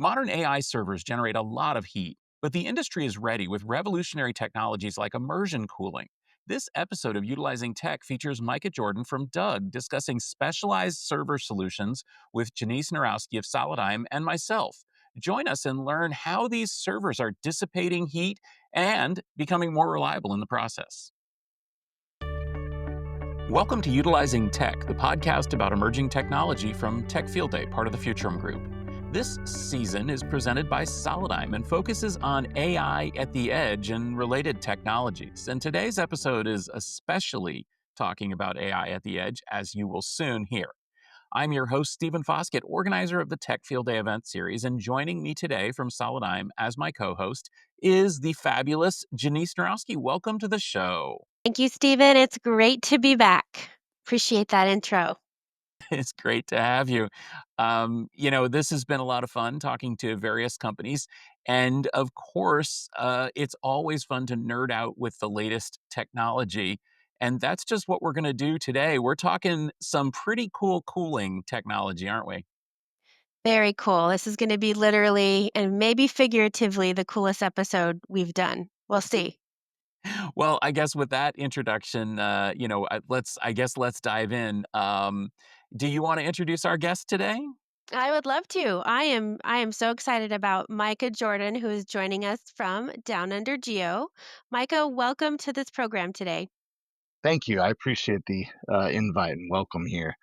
Modern AI servers generate a lot of heat, but the industry is ready with revolutionary technologies like immersion cooling. This episode of Utilizing Tech features Micah Jordan from Doug discussing specialized server solutions with Janice Narowski of Solidigm and myself. Join us and learn how these servers are dissipating heat and becoming more reliable in the process. Welcome to Utilizing Tech, the podcast about emerging technology from Tech Field Day, part of the Futurum Group. This season is presented by Solidigm and focuses on AI at the edge and related technologies. And today's episode is especially talking about AI at the edge, as you will soon hear. I'm your host, Stephen Foskett, organizer of the Tech Field Day event series, and joining me today from Solidigm as my co-host is the fabulous Janice Narowski. Welcome to the show. Thank you, Stephen. It's great to be back. Appreciate that intro. It's great to have you. This has been a lot of fun talking to various companies. And of course, it's always fun to nerd out with the latest technology. And that's just what we're going to do today. We're talking some pretty cool cooling technology, aren't we? Very cool. This is going to be literally and maybe figuratively the coolest episode we've done. We'll see. Well, I guess with that introduction, let's dive in. Do you want to introduce our guest today? I would love to. I am so excited about Micah Jordan, who is joining us from Down Under Geo. Micah, welcome to this program today. Thank you. I appreciate the invite and welcome here.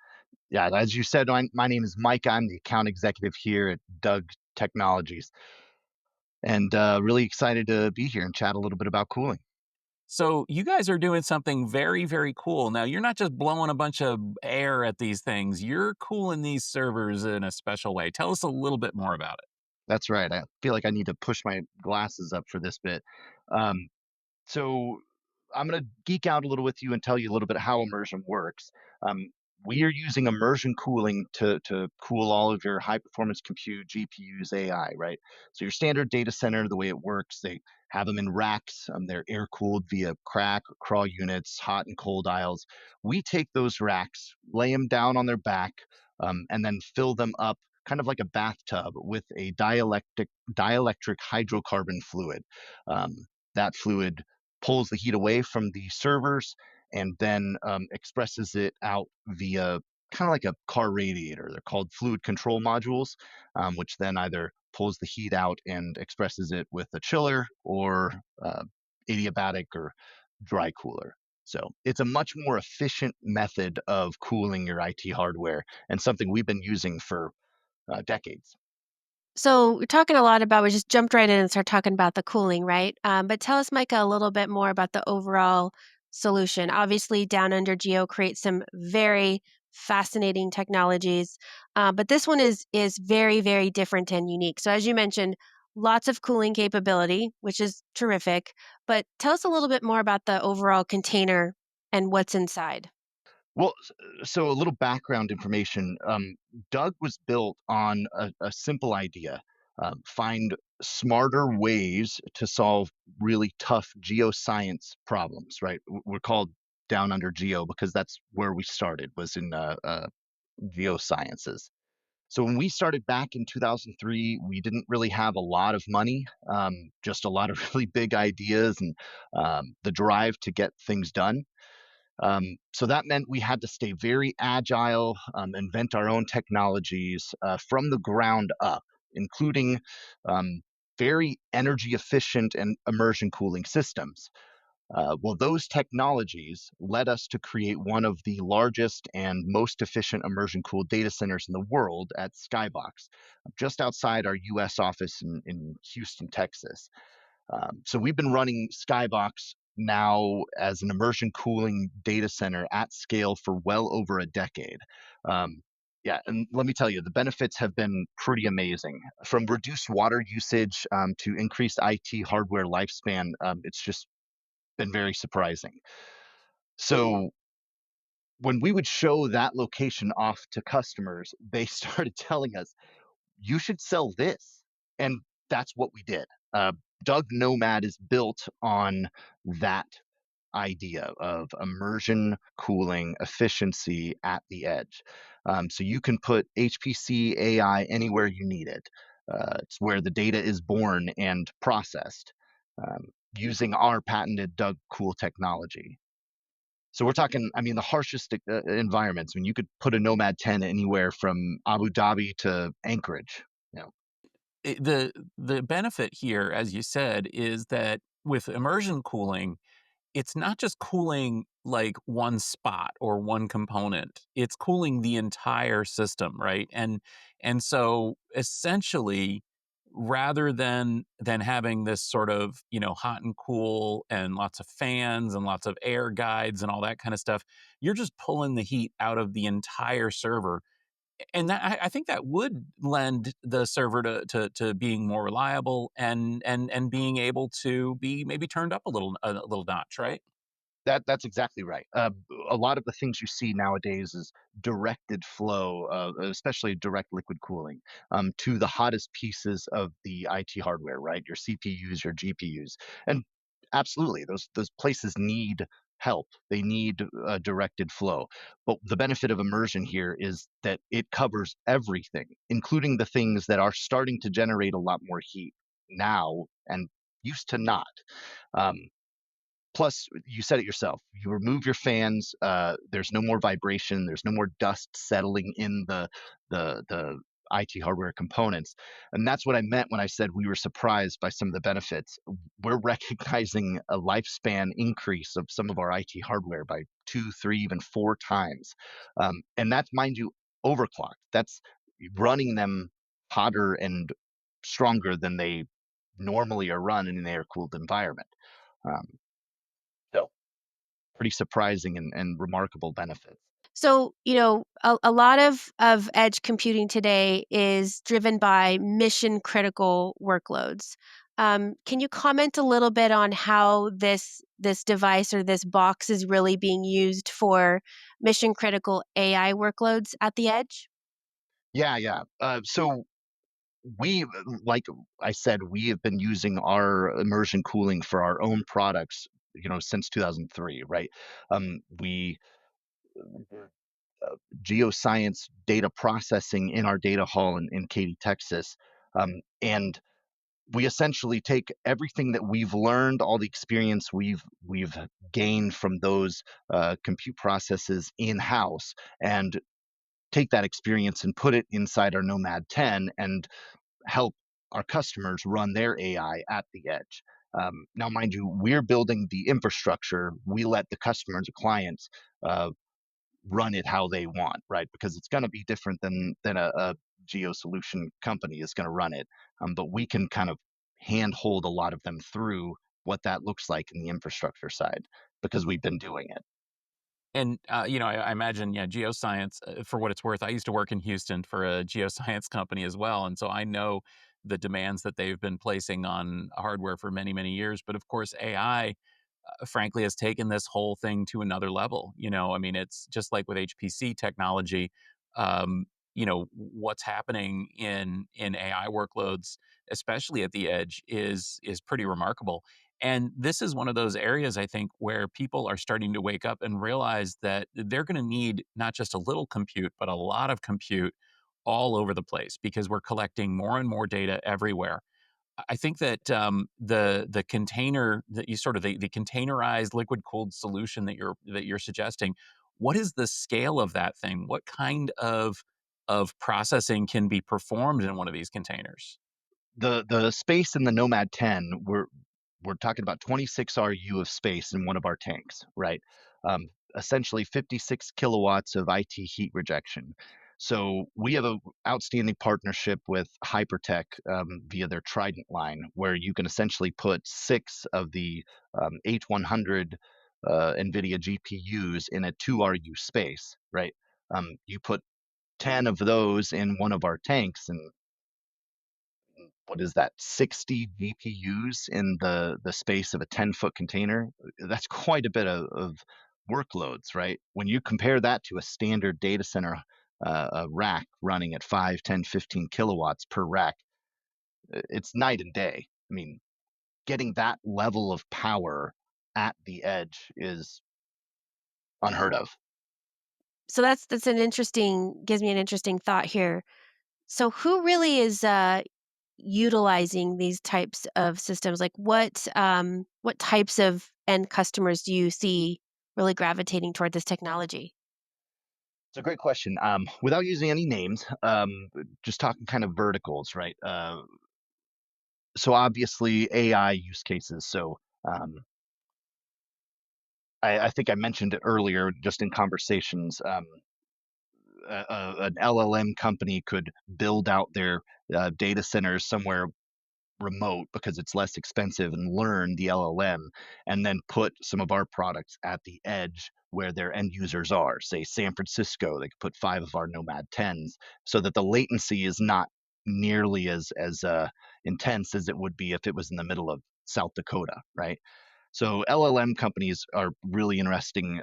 Yeah, as you said, my name is Mike. I'm the account executive here at Doug Technologies, and really excited to be here and chat a little bit about cooling. So you guys are doing something very, very cool. Now, you're not just blowing a bunch of air at these things. You're cooling these servers in a special way. Tell us a little bit more about it. That's right. I feel like I need to push my glasses up for this bit. Um, So I'm going to geek out a little with you and tell you a little bit how immersion works. Um, we are using immersion cooling to cool all of your high performance compute, GPUs, AI, right? So your standard data center, the way it works, they have them in racks. They're air cooled via crack or crawl units, hot and cold aisles. We take those racks, lay them down on their back, and then fill them up kind of like a bathtub with a dielectric hydrocarbon fluid. Um, that fluid pulls the heat away from the servers and then expresses it out via kind of like a car radiator. They're called fluid control modules, which then either pulls the heat out and expresses it with a chiller or adiabatic or dry cooler. So it's a much more efficient method of cooling your IT hardware and something we've been using for decades. So we're talking a lot about, we just jumped right in and started talking about the cooling, right? But tell us, Micah, a little bit more about the overall solution. Obviously, Down Under Geo creates some very fascinating technologies, but this one is very, very different and unique. So as you mentioned, lots of cooling capability, which is terrific. But tell us a little bit more about the overall container and what's inside. Well, so a little background information. Doug was built on a simple idea: find smarter ways to solve really tough geoscience problems. Right? We're called Down Under Geo because that's where we started, was in geosciences. So when we started back in 2003, we didn't really have a lot of money, just a lot of really big ideas and the drive to get things done. So that meant we had to stay very agile, invent our own technologies from the ground up, including um, very energy efficient and immersion cooling systems. Well, those technologies led us to create one of the largest and most efficient immersion cooled data centers in the world at Skybox, just outside our US office in Houston, Texas. So we've been running Skybox now as an immersion cooling data center at scale for well over a decade. Um, yeah, and let me tell you, the benefits have been pretty amazing. From reduced water usage to increased IT hardware lifespan, it's just been very surprising. So when we would show that location off to customers, they started telling us, you should sell this. And that's what we did. Doug Nomad is built on that idea of immersion cooling efficiency at the edge. So you can put HPC AI anywhere you need it. It's where the data is born and processed um, using our patented Doug Cool technology. So we're talking, I mean, the harshest environments. I mean, you could put a Nomad 10 anywhere from Abu Dhabi to Anchorage. You know, The benefit here, as you said, is that with immersion cooling, it's not just cooling like one spot or one component. It's cooling the entire system, right? And so essentially, rather than having this sort of, hot and cool and lots of fans and lots of air guides and all that kind of stuff, you're just pulling the heat out of the entire server. And that I think that would lend the server to being more reliable and being able to be maybe turned up a little notch, right? that's exactly right. A lot of the things you see nowadays is directed flow, especially direct liquid cooling, to the hottest pieces of the IT hardware, right? Your CPUs, your GPUs, and absolutely, those places need help. They need directed flow. But the benefit of immersion here is that it covers everything, including the things that are starting to generate a lot more heat now and used to not. Um, Plus, you said it yourself. You remove your fans. There's no more vibration. There's no more dust settling in the IT hardware components, and that's what I meant when I said we were surprised by some of the benefits. We're recognizing a lifespan increase of some of our IT hardware by two, three, even four times, and that's, mind you, overclocked. That's running them hotter and stronger than they normally are run in an air cooled environment. Um, so pretty surprising and remarkable benefits. So, a lot of edge computing today is driven by mission critical workloads. Can you comment a little bit on how this device or this box is really being used for mission critical AI workloads at the edge? Yeah, yeah. So we, like I said, we have been using our immersion cooling for our own products, since 2003, right? We geoscience data processing in our data hall in Katy, Texas, and we essentially take everything that we've learned, all the experience we've gained from those compute processes in house, and take that experience and put it inside our Nomad 10 and help our customers run their AI at the edge. Now, mind you, we're building the infrastructure. We let the customers, the clients, uh, run it how they want, right? Because it's going to be different than a geo solution company is going to run it. But we can kind of handhold a lot of them through what that looks like in the infrastructure side because we've been doing it. And, I imagine, yeah, geoscience, for what it's worth, I used to work in Houston for a geoscience company as well. And so I know the demands that they've been placing on hardware for many, many years. But of course, AI, frankly, has taken this whole thing to another level. I mean, it's just like with HPC technology. Um, what's happening in AI workloads, especially at the edge, is pretty remarkable. And this is one of those areas, I think, where people are starting to wake up and realize that they're going to need not just a little compute, but a lot of compute all over the place because we're collecting more and more data everywhere. I think that the container that you sort of the containerized liquid cooled solution that you're suggesting, what is the scale of that thing? What kind of processing can be performed in one of these containers? The space in the Nomad 10, we're talking about 26 RU of space in one of our tanks, right? Um, Essentially 56 kilowatts of IT heat rejection. So we have a outstanding partnership with Hypertech via their Trident line, where you can essentially put six of the H100 NVIDIA GPUs in a 2 RU space, right? You put 10 of those in one of our tanks, and what is that, 60 GPUs in the space of a 10-foot container? That's quite a bit of workloads, right? When you compare that to a standard data center a rack running at 5, 10, 15 kilowatts per rack, it's night and day. I mean, getting that level of power at the edge is unheard of. So that's an interesting gives me an interesting thought here. So who really is utilizing these types of systems? Like what types of end customers do you see really gravitating toward this technology? It's a great question. Without using any names, just talking kind of verticals, right? So obviously AI use cases. So I think I mentioned it earlier, just in conversations. An LLM company could build out their data centers somewhere remote because it's less expensive and learn the LLM and then put some of our products at the edge where their end users are. Say San Francisco, they could put 5 of our Nomad 10s so that the latency is not nearly as intense as it would be if it was in the middle of South Dakota, right? So LLM companies are really interesting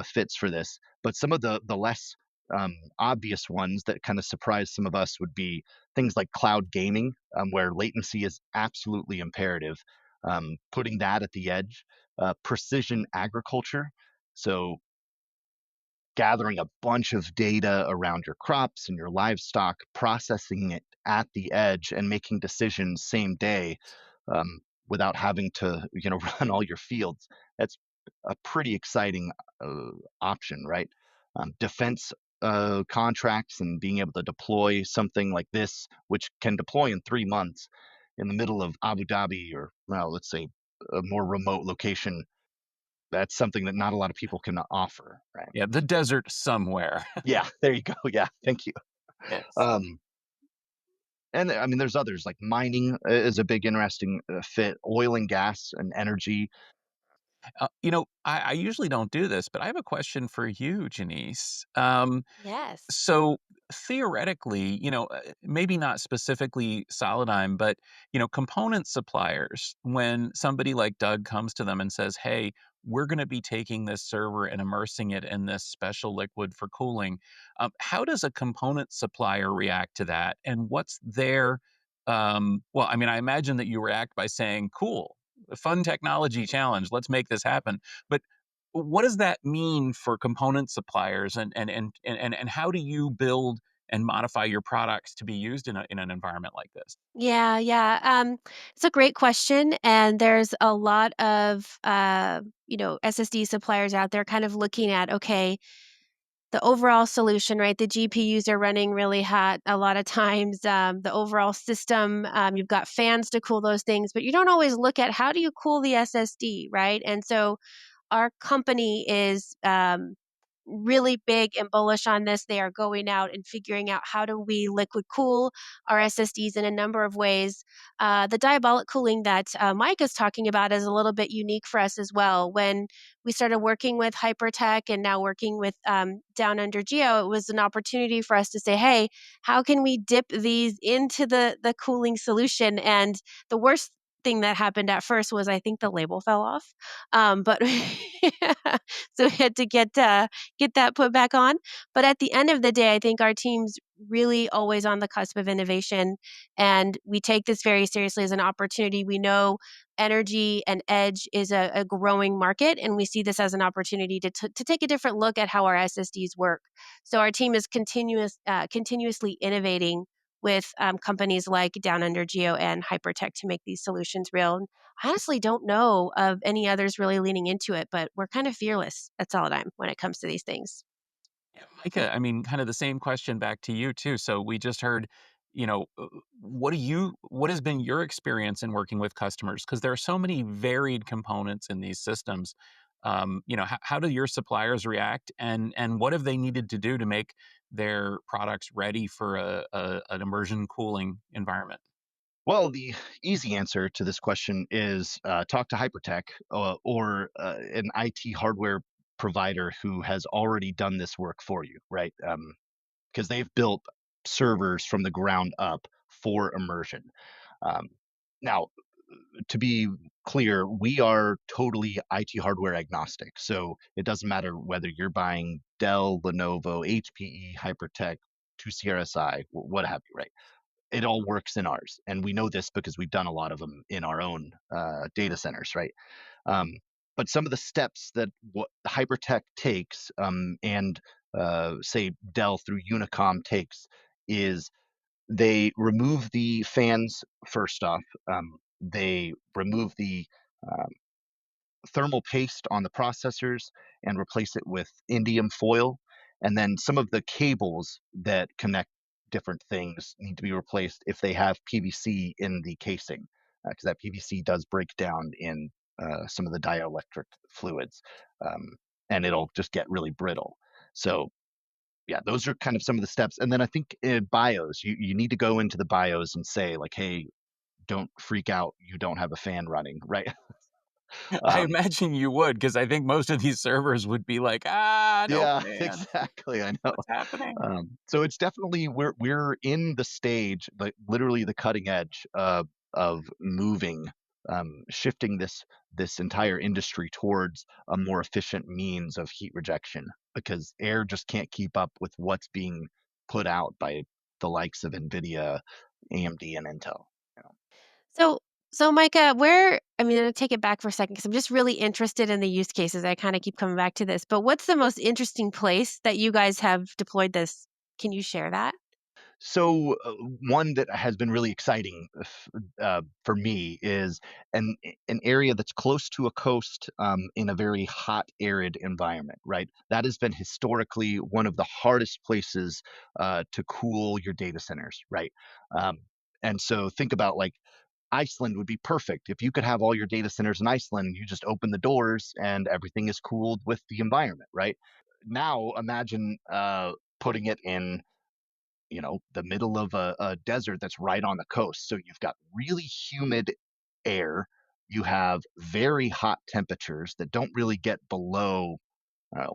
fits for this, but some of the less obvious ones that kind of surprise some of us would be things like cloud gaming, where latency is absolutely imperative. Putting that at the edge, precision agriculture, so gathering a bunch of data around your crops and your livestock, processing it at the edge, and making decisions same day um, without having to, run all your fields. That's a pretty exciting uh, option, right? Defense contracts and being able to deploy something like this, which can deploy in 3 months in the middle of Abu Dhabi or, well, let's say a more remote location. That's something that not a lot of people can offer, right? Yeah, the desert somewhere. Yeah, there you go. Yeah, thank you. Yes. Um, and I mean, there's others like mining is a big interesting fit. Oil and gas and energy. I usually don't do this, but I have a question for you, Janice. Yes. So theoretically, maybe not specifically Solidigm, but component suppliers, when somebody like Doug comes to them and says, "Hey, we're going to be taking this server and immersing it in this special liquid for cooling," how does a component supplier react to that? And what's their well, I mean, I imagine that you react by saying, "Cool, fun technology challenge. Let's make this happen." But what does that mean for component suppliers and how do you build and modify your products to be used in an environment like this? Yeah, yeah. It's a great question, and there's a lot of SSD suppliers out there kind of looking at okay, the overall solution, right? The GPUs are running really hot a lot of times. The overall system, you've got fans to cool those things, but you don't always look at how do you cool the SSD, right? And so our company is really big and bullish on this. They are going out and figuring out how do we liquid cool our SSDs in a number of ways. The diabolic cooling that Mike is talking about is a little bit unique for us as well. When we started working with Hypertech and now working with Down Under Geo, it was an opportunity for us to say, hey, how can we dip these into the cooling solution? And the worst thing that happened at first was I think the label fell off. But so we had to get that put back on. But at the end of the day, I think our team's really always on the cusp of innovation. And we take this very seriously as an opportunity. We know energy and edge is a growing market, and we see this as an opportunity to take a different look at how our SSDs work. So our team is continuously innovating with companies like Down Under Geo and Hypertech to make these solutions real. I honestly don't know of any others really leaning into it, but we're kind of fearless at Solidigm when it comes to these things. Yeah, Micah, I mean, kind of the same question back to you too. So we just heard, what has been your experience in working with customers? Because there are so many varied components in these systems. How do your suppliers react, and what have they needed to do to make their products ready for an immersion cooling environment? Well, the easy answer to this question is talk to Hypertech or an IT hardware provider who has already done this work for you, right? Because they've built servers from the ground up for immersion. Um, Now, to be clear, we are totally IT hardware agnostic. So it doesn't matter whether you're buying Dell, Lenovo, HPE, Hypertech, 2CRSI, what have you, right? It all works in ours. And we know this because we've done a lot of them in our own data centers, right? Um, but some of the steps that what Hypertech takes and say Dell through Unicom takes is They remove the fans first off. They remove the um, thermal paste on the processors and replace it with indium foil. And then some of the cables that connect different things need to be replaced if they have PVC in the casing, because that PVC does break down in some of the dielectric fluids, and it'll just get really brittle. So yeah, those are kind of some of the steps. And then I think in BIOS, you need to go into the BIOS and say like, hey, don't freak out, you don't have a fan running, right? I um, imagine you would, because I think most of these servers would be like, "Ah, no Yeah, fan. exactly. I know. What's happening?" So it's definitely we're in the stage, like literally the cutting edge of moving, shifting this entire industry towards a more efficient means of heat rejection because air just can't keep up with what's being put out by the likes of NVIDIA, AMD, and Intel. You know? So so Micah, where I'm gonna take it back for a second because I'm just really interested in the use cases. I kind of keep coming back to this, but what's the most interesting place that you guys have deployed this? Can you share that? So one that has been really exciting for me is an area that's close to a coast in a very hot, arid environment. Right, that has been historically one of the hardest places to cool your data centers. Right, um, and so think about like Iceland would be perfect if you could have all your data centers in Iceland. You just open the doors and everything is cooled with the environment. Right now, imagine putting it in the middle of a desert that's right on the coast. So you've got really humid air. You have very hot temperatures that don't really get below uh,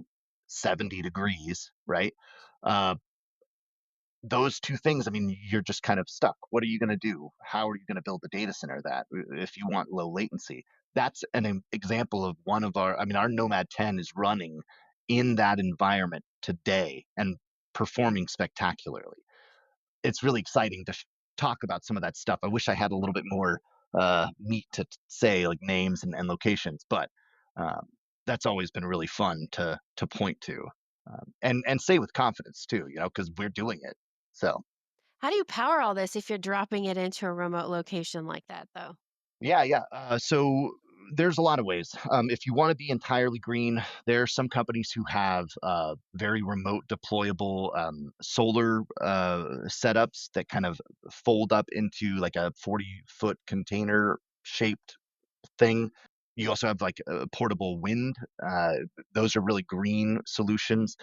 70 degrees, right? Uh, those two things, I mean, you're just kind of stuck. What are you going to do? How are you going to build a data center that if you want low latency? That's an example of one of our, I mean, our Nomad 10 is running in that environment today and performing spectacularly. It's really exciting to talk about some of that stuff. I wish I had a little bit more meat to say, like names and locations, but um, that's always been really fun to point to, and say with confidence too, because we're doing it. So How do you power all this if you're dropping it into a remote location like that, though? yeah, yeah. So there's a lot of ways. If you want to be entirely green, there are some companies who have very remote deployable solar setups that kind of fold up into like a 40-foot container shaped thing. You also have like portable wind. Uh, those are really green solutions.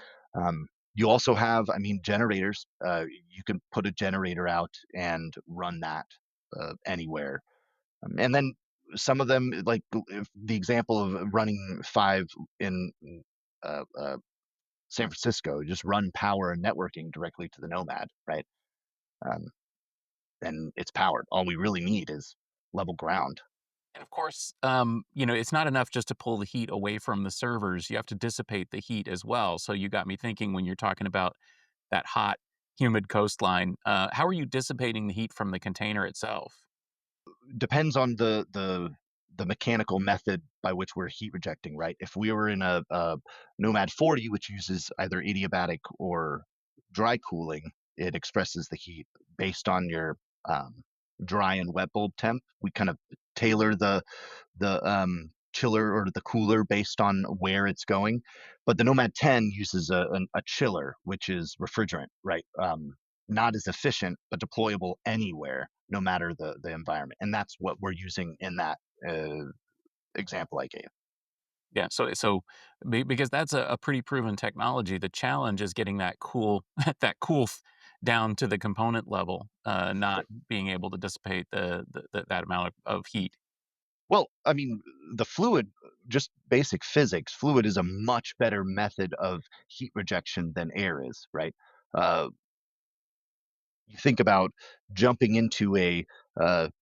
You also have, I mean, generators. You can put a generator out and run that anywhere, and then some of them, like if the example of running five in uh, uh, San Francisco, just run power and networking directly to the Nomad, right? Um, and it's powered. All we really need is level ground. And of course, it's not enough just to pull the heat away from the servers. You have to dissipate the heat as well. So you got me thinking when you're talking about that hot, humid coastline. How are you dissipating the heat from the container itself? Depends on the mechanical method by which we're heat rejecting, right? If we were in a Nomad 40, which uses either adiabatic or dry cooling, it expresses the heat based on your um, dry and wet bulb temp. We kind of tailor the chiller or the cooler based on where it's going. But the Nomad 10 uses a chiller, which is refrigerant, right? Not as efficient, but deployable anywhere, no matter the environment. And that's what we're using in that example I gave. Yeah, because that's a pretty proven technology. The challenge is getting that cool down to the component level, not being able to dissipate that amount of heat. Well, I mean, the fluid, just basic physics, fluid is a much better method of heat rejection than air is, right? Uh, you think about jumping into a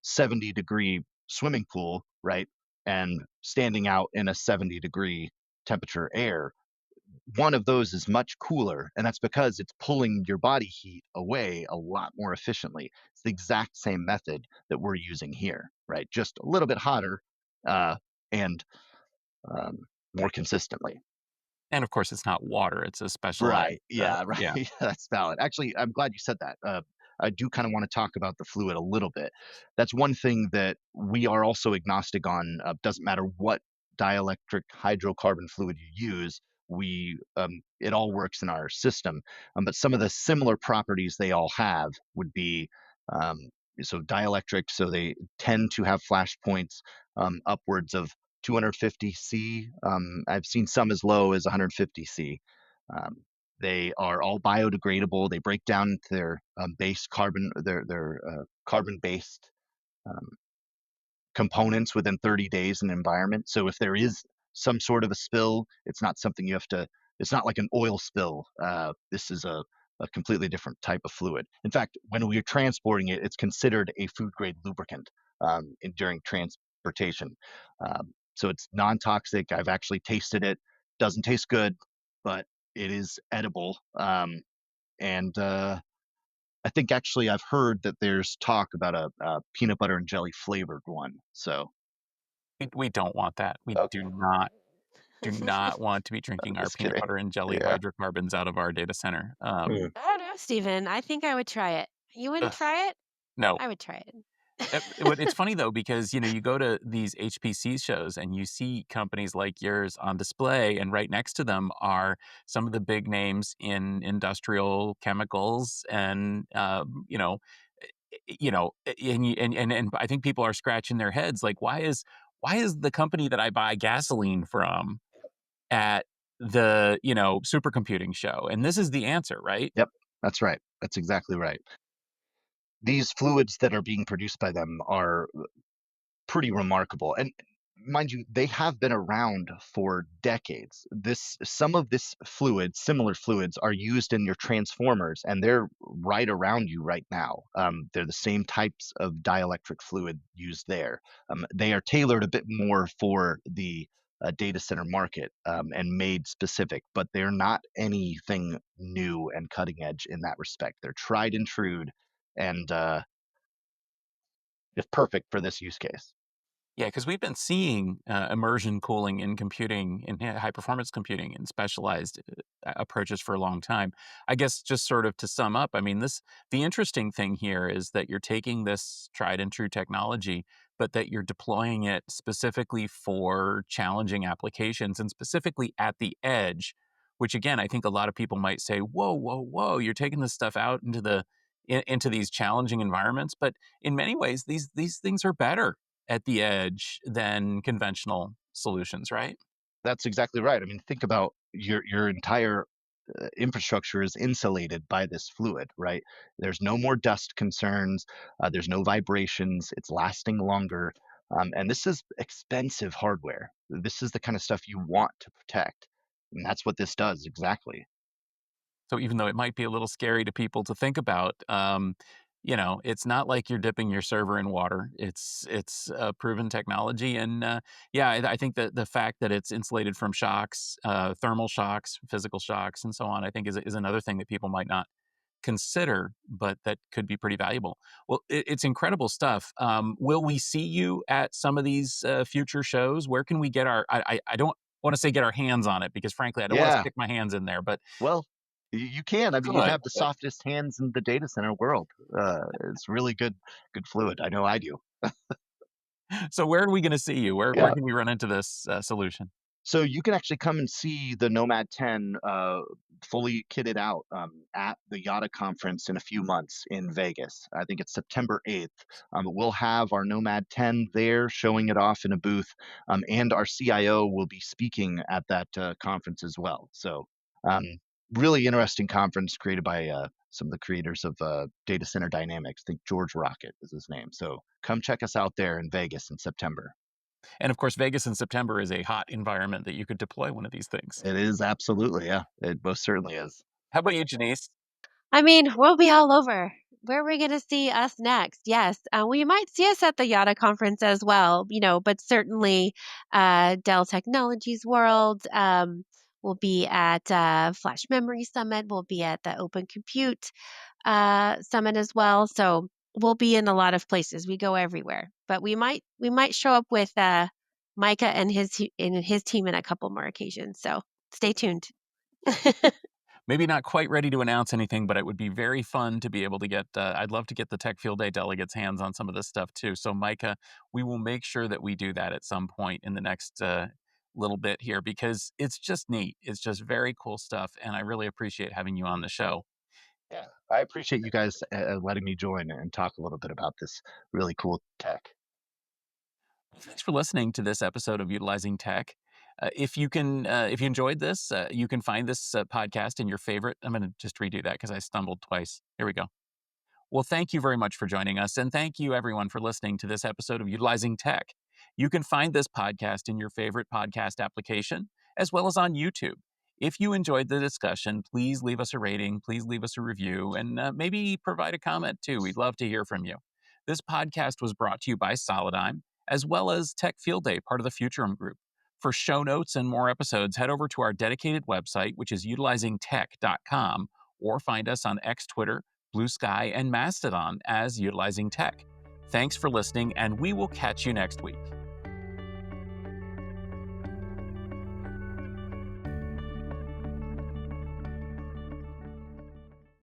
70-degree swimming pool, right? And standing out in a 70-degree temperature air. One of those is much cooler, and that's because it's pulling your body heat away a lot more efficiently. It's the exact same method that we're using here, right? Just a little bit hotter uh, and um, more consistently. And of course, it's not water; it's a specialized. Right. Yeah. Yeah. Right. That's valid. Actually, I'm glad you said that. I do kind of want to talk about the fluid a little bit. That's one thing that we are also agnostic on. Doesn't matter what dielectric hydrocarbon fluid you use, we it all works in our system. But some of the similar properties they all have would be um, so dielectric, so they tend to have flash points upwards of 250 C. I've seen some as low as 150 C. Um, they are all biodegradable. They break down into their base carbon, their carbon based um, components within 30 days in the environment. So if there is some sort of a spill, it's not something you have to, it's not like an oil spill. This is a completely different type of fluid. In fact, when we're transporting it, it's considered a food grade lubricant during transportation. So it's non toxic. I've actually tasted it. Doesn't taste good, but it is edible. And I think actually I've heard that there's talk about a peanut butter and jelly flavored one. So We don't want that. We okay, do not want to be drinking our just peanut kidding. butter and jelly Yeah. hydrocarbons out of our data center. Hmm. I don't know, Steven. I think I would try it. You wouldn't Ugh, try it? no. I would try it. It's funny though because you go to these HPC shows and you see companies like yours on display, and right next to them are some of the big names in industrial chemicals, and and I think people are scratching their heads like, why is the company that I buy gasoline from at the supercomputing show? And this is the answer, right? Yep, that's right. That's exactly right. These fluids that are being produced by them are pretty remarkable. And mind you, they have been around for decades. Some of this fluid, similar fluids, are used in your transformers, and they're right around you right now. They're the same types of dielectric fluid used there. They are tailored a bit more for the data center market and made specific, but they're not anything new and cutting edge in that respect. They're tried and true, and it's perfect for this use case. Yeah, because we've been seeing immersion cooling in computing, in high performance computing, and specialized approaches for a long time. I guess just sort of to sum up, I mean, the interesting thing here is that you're taking this tried and true technology, but that you're deploying it specifically for challenging applications and specifically at the edge, which again, I think a lot of people might say, whoa, whoa, whoa, you're taking this stuff out into these challenging environments. But in many ways, these things are better at the edge than conventional solutions, right? That's exactly right. I mean, think about your entire infrastructure is insulated by this fluid, right? There's no more dust concerns. There's no vibrations. It's lasting longer. And this is expensive hardware. This is the kind of stuff you want to protect. And that's what this does exactly. So even though it might be a little scary to people to think about, it's not like you're dipping your server in water. It's proven technology, and yeah, I think that the fact that it's insulated from shocks, thermal shocks, physical shocks, and so on, I think is another thing that people might not consider, but that could be pretty valuable. Well, it's incredible stuff. Will we see you at some of these future shows? Where can we get I don't want to say get our hands on it because frankly, I don't want to Yeah. stick my hands in there, but Well, you can. I mean, you good. have the softest hands in the data center world. It's really good fluid. I know I do. So where are we going to see you? Where Yeah. can we run into this solution? So you can actually come and see the Nomad 10 fully kitted out at the Yada conference in a few months in Vegas. I think it's September 8th. We'll have our Nomad 10 there showing it off in a booth, and our CIO will be speaking at that conference as well. So, um, really interesting conference created by some of the creators of Data Center Dynamics. I think George Rocket is his name. So come check us out there in Vegas in September. And of course, Vegas in September is a hot environment that you could deploy one of these things. It is absolutely, yeah. It most certainly is. How about you, Janice? I mean, we'll be all over. Where are we going to see us next? Yes, we might see us at the Yada conference as well, but certainly Dell Technologies World. We'll be at Flash Memory Summit. We'll be at the Open Compute Summit as well. So we'll be in a lot of places. We go everywhere, but we might show up with Micah and his team in a couple more occasions. So stay tuned. maybe not quite ready to announce anything, but it would be very fun to be able to get, I'd love to get the Tech Field Day delegates' hands on some of this stuff too. So, Micah, we will make sure that we do that at some point in the next little bit here because it's just neat. It's just very cool stuff. And I really appreciate having you on the show. Yeah, I appreciate you guys letting me join and talk a little bit about this really cool tech. Thanks for listening to this episode of Utilizing Tech. If you enjoyed this, you can find this podcast in your favorite. I'm going to just redo that because I stumbled twice. Here we go. Well, thank you very much for joining us. And thank you, everyone, for listening to this episode of Utilizing Tech. You can find this podcast in your favorite podcast application, as well as on YouTube. If you enjoyed the discussion, please leave us a rating, please leave us a review, and maybe provide a comment too. We'd love to hear from you. This podcast was brought to you by Solidigm, as well as Tech Field Day, part of the Futurum Group. For show notes and more episodes, head over to our dedicated website, which is utilizingtech.com, or find us on X, Twitter, Blue Sky, and Mastodon as Utilizing Tech. Thanks for listening, and we will catch you next week.